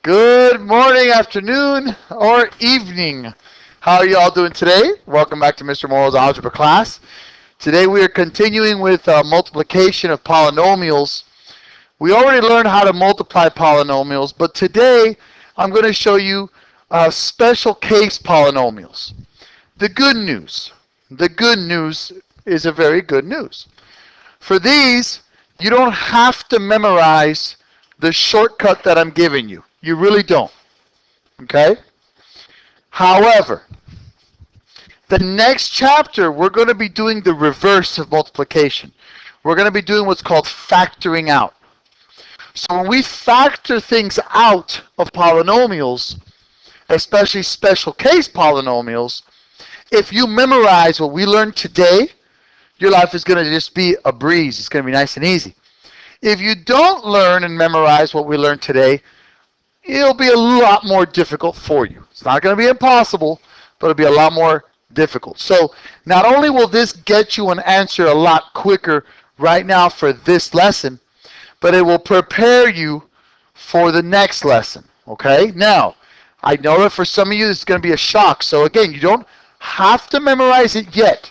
Good morning, afternoon, or evening. How are you all doing today? Welcome back to Mr. Morrow's algebra class. Today we are continuing with multiplication of polynomials. We already learned how to multiply polynomials, but today I'm going to show you special case polynomials. The good news is a very good news. For these, you don't have to memorize the shortcut that I'm giving you. You really don't. Okay? However, the next chapter, we're going to be doing the reverse of multiplication. We're going to be doing what's called factoring out. So when we factor things out of polynomials, especially special case polynomials, if you memorize what we learned today, your life is going to just be a breeze. It's going to be nice and easy. If you don't learn and memorize what we learned today, it'll be a lot more difficult for you. It's not going to be impossible, but it'll be a lot more difficult. So not only will this get you an answer a lot quicker right now for this lesson, but it will prepare you for the next lesson. Okay? Now, I know that for some of you, this is going to be a shock. So again, you don't have to memorize it yet,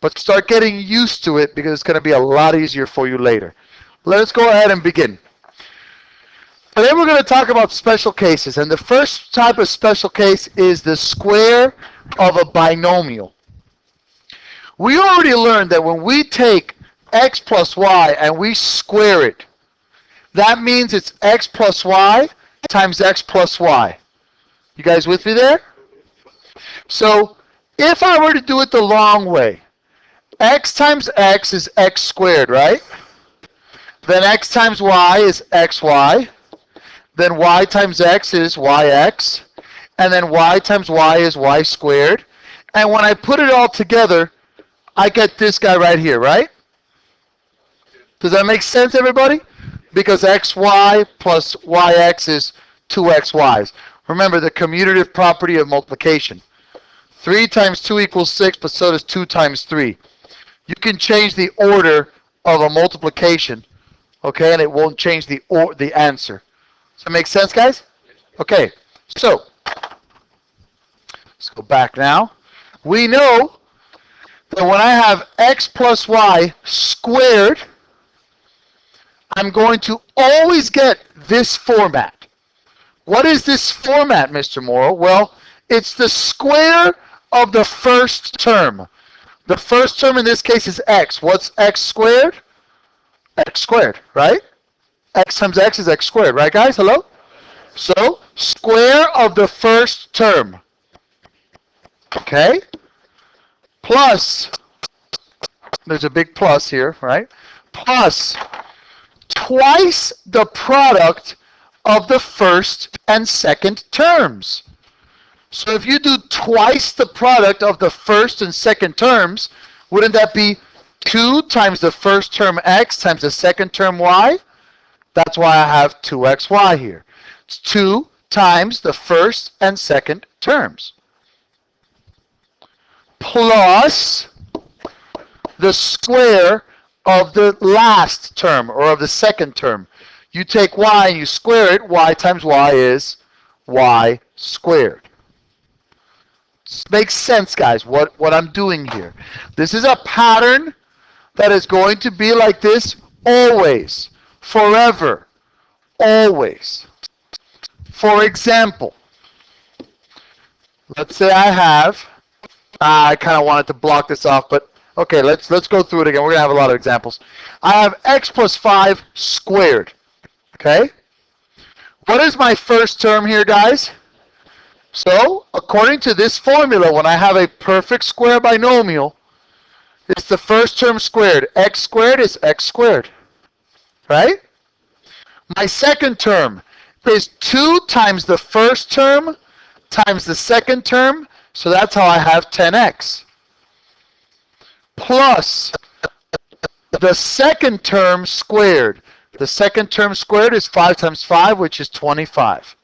but start getting used to it because it's going to be a lot easier for you later. Let us go ahead and begin. Today we're going to talk about special cases, and the first type of special case is the square of a binomial. We already learned that when we take x plus y and we square it, that means it's x plus y times x plus y. You guys with me there? So if I were to do it the long way, x times x is x squared, right? Then x times y is xy. Then y times x is yx. And then y times y is y squared. And when I put it all together, I get this guy right here, right? Does that make sense, everybody? Because xy plus yx is 2xy's. Remember the commutative property of multiplication. 3 times 2 equals 6, but so does 2 times 3. You can change the order of a multiplication, okay, and it won't change the answer. Does that make sense, guys? Okay, so let's go back now. We know that when I have x plus y squared, I'm going to always get this format. What is this format, Mr. Morrow? Well, it's the square of the first term. The first term in this case is x. What's x squared? X squared, right? X times x is x squared, right, guys? Hello? So, square of the first term. Okay? Plus, there's a big plus here, right? Plus twice the product of the first and second terms. So if you do twice the product of the first and second terms, wouldn't that be 2 times the first term x times the second term y? That's why I have 2xy here. It's 2 times the first and second terms. Plus the square of the last term, or of the second term. You take y and you square it. Y times y is y squared. Makes sense, guys, what I'm doing here. This is a pattern that is going to be like this always, forever, always. For example, let's say I kind of wanted to block this off, but okay, let's go through it again. We're going to have a lot of examples. I have x plus 5 squared, okay? What is my first term here, guys? So, according to this formula, when I have a perfect square binomial, it's the first term squared. X squared is x squared, right? My second term is 2 times the first term times the second term, so that's how I have 10x. Plus the second term squared. The second term squared is 5 times 5, which is 25.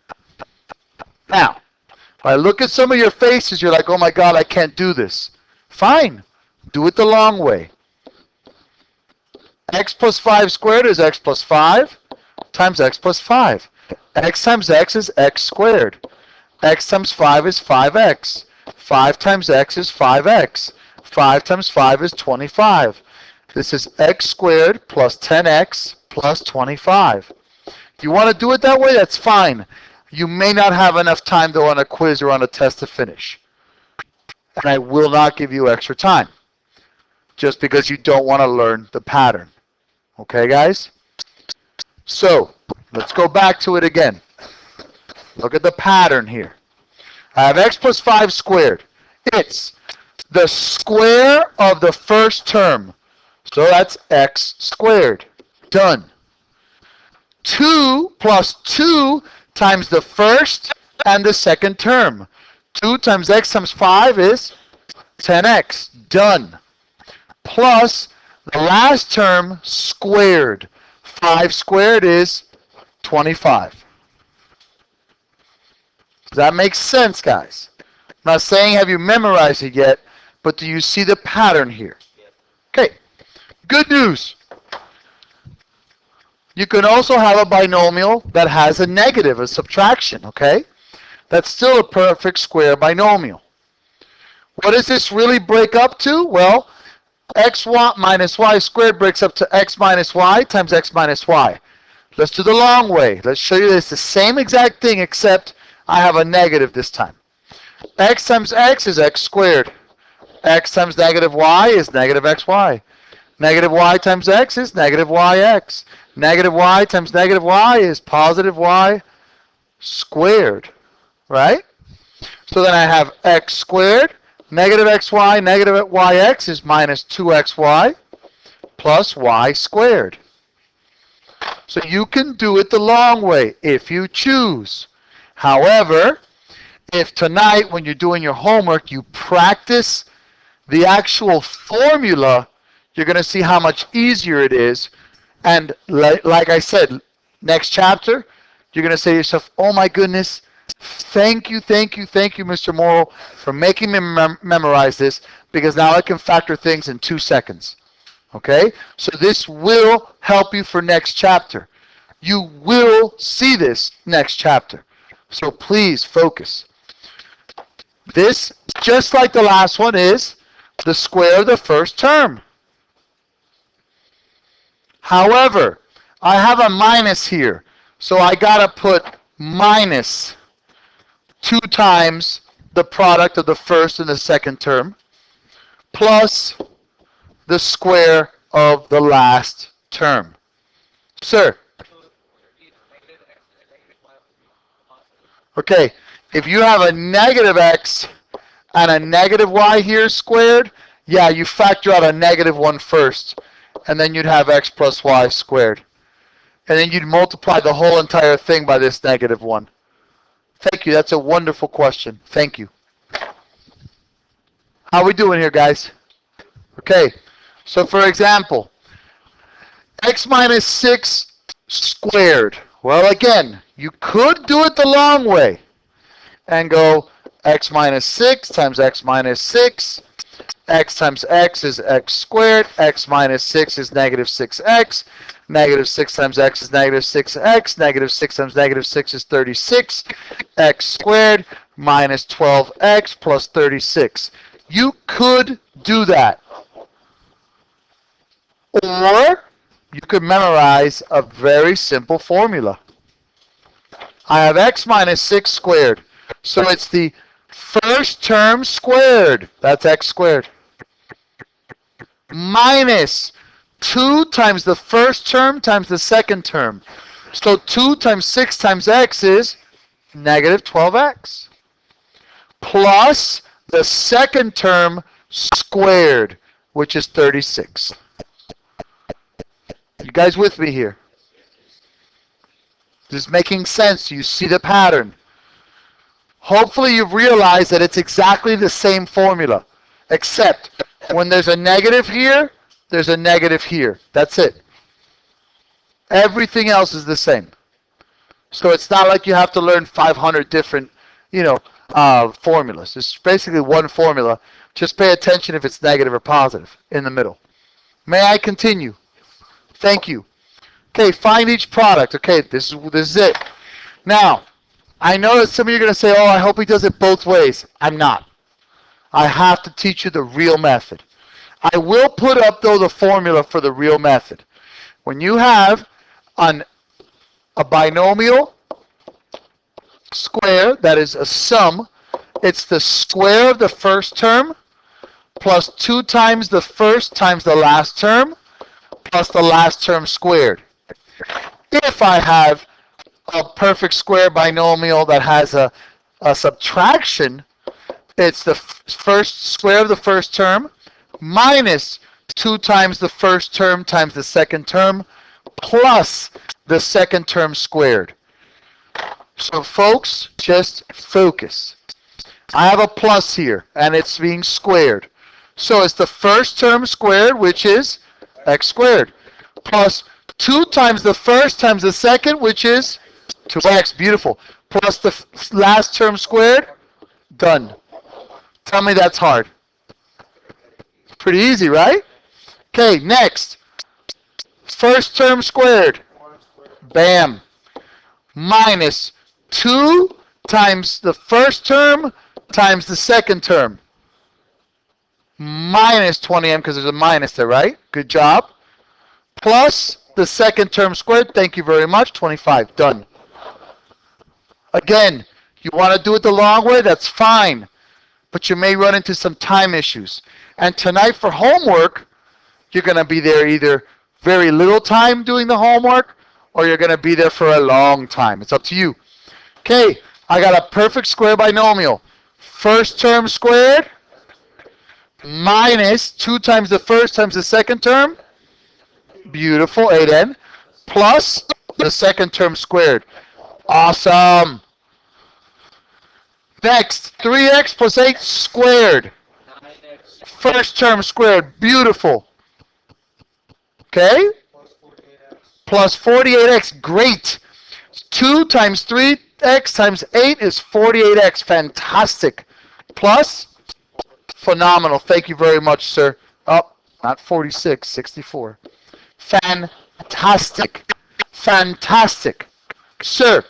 Now, if I look at some of your faces, you're like, oh my God, I can't do this. Fine. Do it the long way. X plus 5 squared is x plus 5 times x plus 5. X times x is x squared. X times 5 is 5x. 5 times x is 5x. 5 times 5 is 25. This is x squared plus 10x plus 25. If you want to do it that way, that's fine. You may not have enough time though on a quiz or on a test to finish. And I will not give you extra time just because you don't want to learn the pattern. Okay, guys? So, let's go back to it again. Look at the pattern here. I have x plus 5 squared. It's the square of the first term. So that's x squared. Done. 2 plus 2 times the first and the second term. 2 times x times 5 is 10x. Done. Plus the last term squared. 5 squared is 25. Does that make sense, guys? I'm not saying have you memorized it yet, but do you see the pattern here? Okay. Good news. You can also have a binomial that has a negative, a subtraction, okay? That's still a perfect square binomial. What does this really break up to? Well, x minus y squared breaks up to x minus y times x minus y. Let's do the long way. Let's show you this, the same exact thing, except I have a negative this time. X times x is x squared. X times negative y is negative xy. Negative y times x is negative yx. Negative y times negative y is positive y squared, right? So then I have x squared, negative xy, negative yx is minus 2xy plus y squared. So you can do it the long way if you choose. However, if tonight when you're doing your homework you practice the actual formula, you're going to see how much easier it is. And like I said, next chapter, you're going to say to yourself, oh my goodness, thank you, Mr. Morrow, for making me memorize this, because now I can factor things in 2 seconds. Okay? So this will help you for next chapter. You will see this next chapter. So please focus. This, just like the last one, is the square of the first term. However, I have a minus here, so I got to put minus 2 times the product of the first and the second term plus the square of the last term. Sir? Okay, if you have a negative x and a negative y here squared, yeah, you factor out a negative one first. And then you'd have x plus y squared. And then you'd multiply the whole entire thing by this negative 1. Thank you. That's a wonderful question. Thank you. How are we doing here, guys? Okay. So, for example, x minus 6 squared. Well, again, you could do it the long way and go x minus 6 times x minus 6. X times x is x squared. X minus 6 is negative 6x. Negative 6 times x is negative 6x. Negative 6 times negative 6 is 36. X squared minus 12x plus 36. You could do that. Or you could memorize a very simple formula. I have x minus 6 squared. So it's the first term squared. That's x squared. Minus 2 times the first term times the second term. So 2 times 6 times x is negative 12x. Plus the second term squared, which is 36. You guys with me here? This is making sense. You see the pattern. Hopefully you've realized that it's exactly the same formula, except when there's a negative here, there's a negative here. That's it. Everything else is the same. So it's not like you have to learn 500 different, formulas. It's basically one formula. Just pay attention if it's negative or positive in the middle. May I continue? Thank you. Okay, find each product. Okay, this is it. Now, I know that some of you are going to say, oh, I hope he does it both ways. I'm not. I have to teach you the real method. I will put up, though, the formula for the real method. When you have a binomial square that is a sum, it's the square of the first term plus 2 times the first times the last term plus the last term squared. If I have a perfect square binomial that has a subtraction, it's the first square of the first term minus 2 times the first term times the second term plus the second term squared. So folks, just focus. I have a plus here, and it's being squared. So it's the first term squared, which is x squared, plus 2 times the first times the second, which is 2x, beautiful, plus the last term squared, done. Tell me that's hard. Pretty easy, right? Okay, next. First term squared, bam, minus 2 times the first term times the second term, minus 20m because there's a minus there, right? Good job. Plus the second term squared, thank you very much, 25, done. Again, you want to do it the long way, that's fine, but you may run into some time issues. And tonight for homework, you're going to be there either very little time doing the homework or you're going to be there for a long time. It's up to you. Okay, I got a perfect square binomial. First term squared minus 2 times the first times the second term. Beautiful, 8n. Plus the second term squared. Awesome. Next, 3x plus 8 squared. First term squared. Beautiful. Okay? Plus 48x. Great. 2 times 3x times 8 is 48x. Fantastic. Plus, phenomenal. Thank you very much, sir. Oh, not 46, 64. Fantastic. Fantastic. Sir.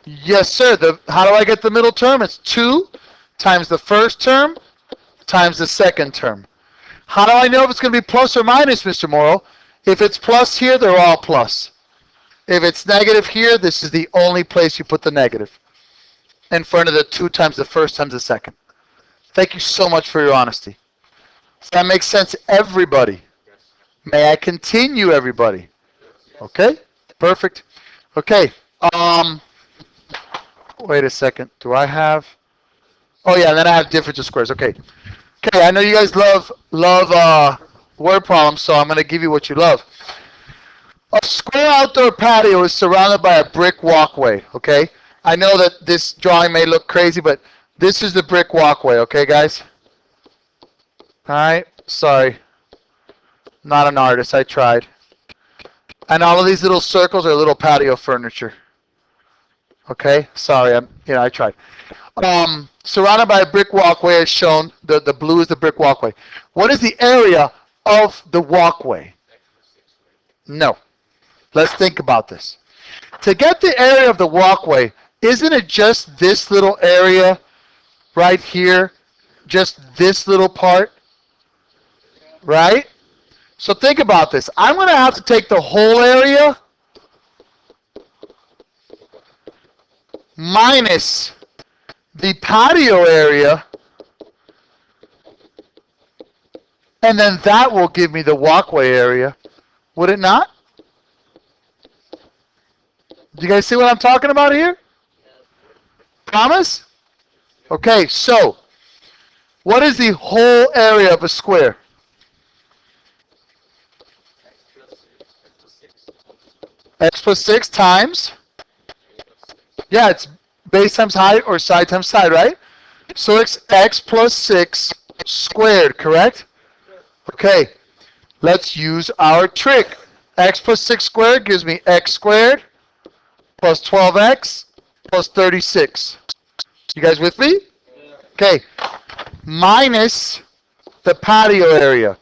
Yes, sir. How do I get the middle term? It's 2 times the first term times the second term. How do I know if it's going to be plus or minus, Mr. Morrow? If it's plus here, they're all plus. If it's negative here, this is the only place you put the negative. In front of the 2 times the first times the second. Thank you so much for your honesty. Does that make sense, everybody? May I continue, everybody? Okay, perfect. Okay, wait a second. Do I have? Oh yeah, and then I have difference of squares. Okay. Okay, I know you guys love word problems, so I'm going to give you what you love. A square outdoor patio is surrounded by a brick walkway, okay? I know that this drawing may look crazy, but this is the brick walkway, okay, guys? All right, sorry. Not an artist, I tried. And all of these little circles are little patio furniture. Okay, sorry, I tried. Surrounded by a brick walkway as shown. The blue is the brick walkway. What is the area of the walkway? No. Let's think about this. To get the area of the walkway, isn't it just this little area right here? Just this little part? Right? So think about this. I'm going to have to take the whole area minus the patio area, and then that will give me the walkway area. Would it not? Do you guys see what I'm talking about here? Promise? Okay, so what is the whole area of a square? X plus 6 times, yeah, it's base times height or side times side, right? So it's x plus 6 squared, correct? Okay, let's use our trick. X plus 6 squared gives me x squared plus 12x plus 36. You guys with me? Okay, minus the patio area.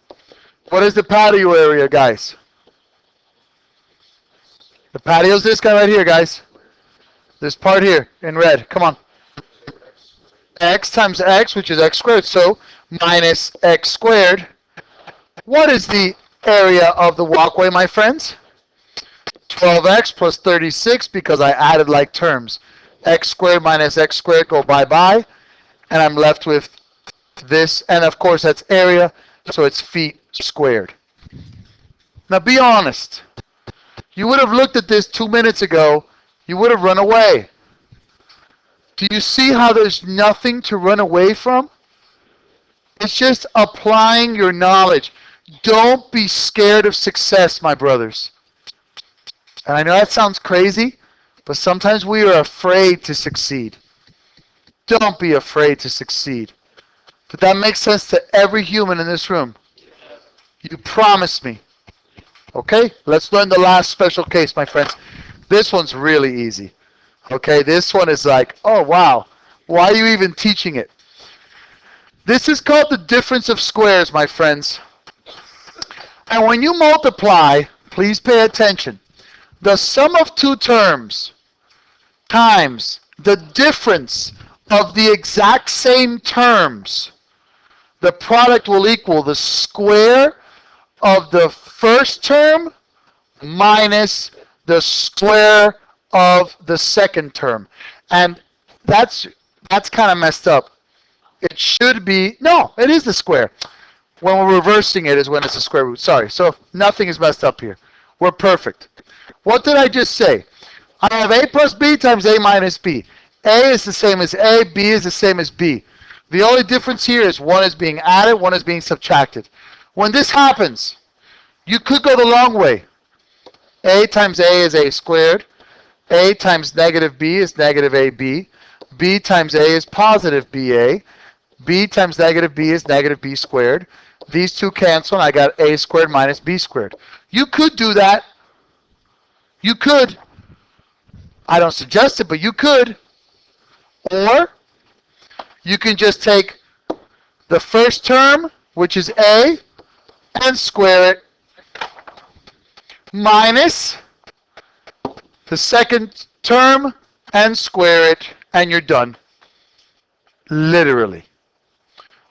What is the patio area, guys? The patio is this guy right here, guys. This part here in red. Come on. X times x, which is x squared. So minus x squared. What is the area of the walkway, my friends? 12x plus 36 because I added like terms. X squared minus x squared go bye-bye. And I'm left with this. And of course that's area. So it's feet squared. Now be honest. You would have looked at this 2 minutes ago. You would have run away. Do you see how there's nothing to run away from? It's just applying your knowledge. Don't be scared of success, my brothers. And I know that sounds crazy, but sometimes we are afraid to succeed. Don't be afraid to succeed. Did that make sense to every human in this room? You promised me. Okay, let's learn the last special case, my friends. This one's really easy. Okay, this one is like, oh wow, why are you even teaching it? This is called the difference of squares, my friends. And when you multiply, please pay attention. The sum of two terms times the difference of the exact same terms, the product will equal the square of the first term minus the square of the second term. And that's kind of messed up. It should be, no, it is the square. When we're reversing it is when it's the square root. Sorry, so nothing is messed up here. We're perfect. What did I just say? I have a plus b times a minus b. A is the same as a, b is the same as b. The only difference here is one is being added, one is being subtracted. When this happens, you could go the long way. A times a is a squared. A times negative b is negative ab. B times a is positive ba. B times negative b is negative b squared. These two cancel, and I got a squared minus b squared. You could do that. You could. I don't suggest it, but you could. Or you can just take the first term, which is a, and square it, minus the second term and square it, and you're done. Literally.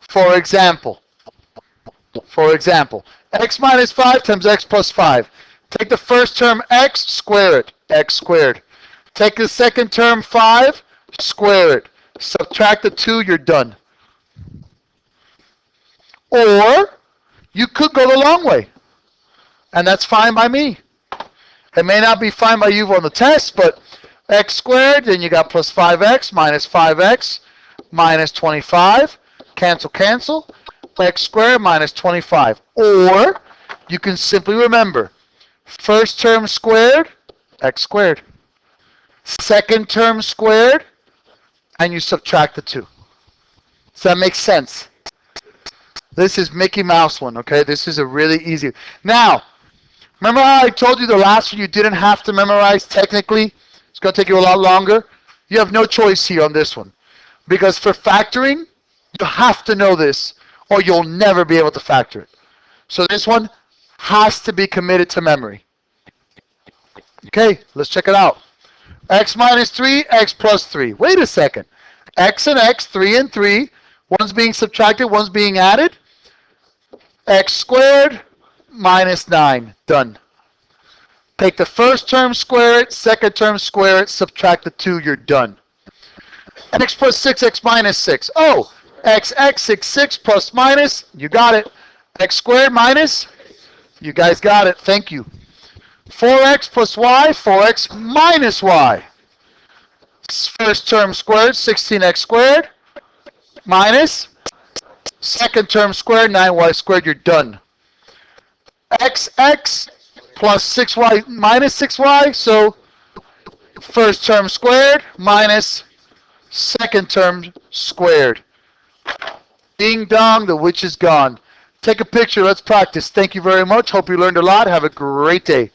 For example, x minus 5 times x plus 5. Take the first term x, square it, x squared. Take the second term 5, square it. Subtract the 2, you're done. Or you could go the long way, and that's fine by me. It may not be fine by you on the test, but x squared, then you got plus 5x minus 25. Cancel, cancel. X squared minus 25. Or you can simply remember, first term squared, x squared. Second term squared, and you subtract the 2. Does that make sense? This is Mickey Mouse one, okay? This is a really easy. Now, remember how I told you the last one you didn't have to memorize technically? It's going to take you a lot longer. You have no choice here on this one. Because for factoring, you have to know this, or you'll never be able to factor it. So this one has to be committed to memory. Okay, let's check it out. X minus 3, x plus 3. Wait a second. X and x, 3 and 3. One's being subtracted, one's being added. X squared minus 9. Done. Take the first term, square it. Second term, square it. Subtract the 2, you're done. X plus 6, x minus 6. Oh, x 6 plus minus. You got it. X squared minus. You guys got it. Thank you. 4x plus y, 4x minus y. First term squared, 16x squared, minus. Second term squared, 9y squared, you're done. X plus 6y minus 6y, so first term squared minus second term squared. Ding dong, the witch is gone. Take a picture, let's practice. Thank you very much. Hope you learned a lot. Have a great day.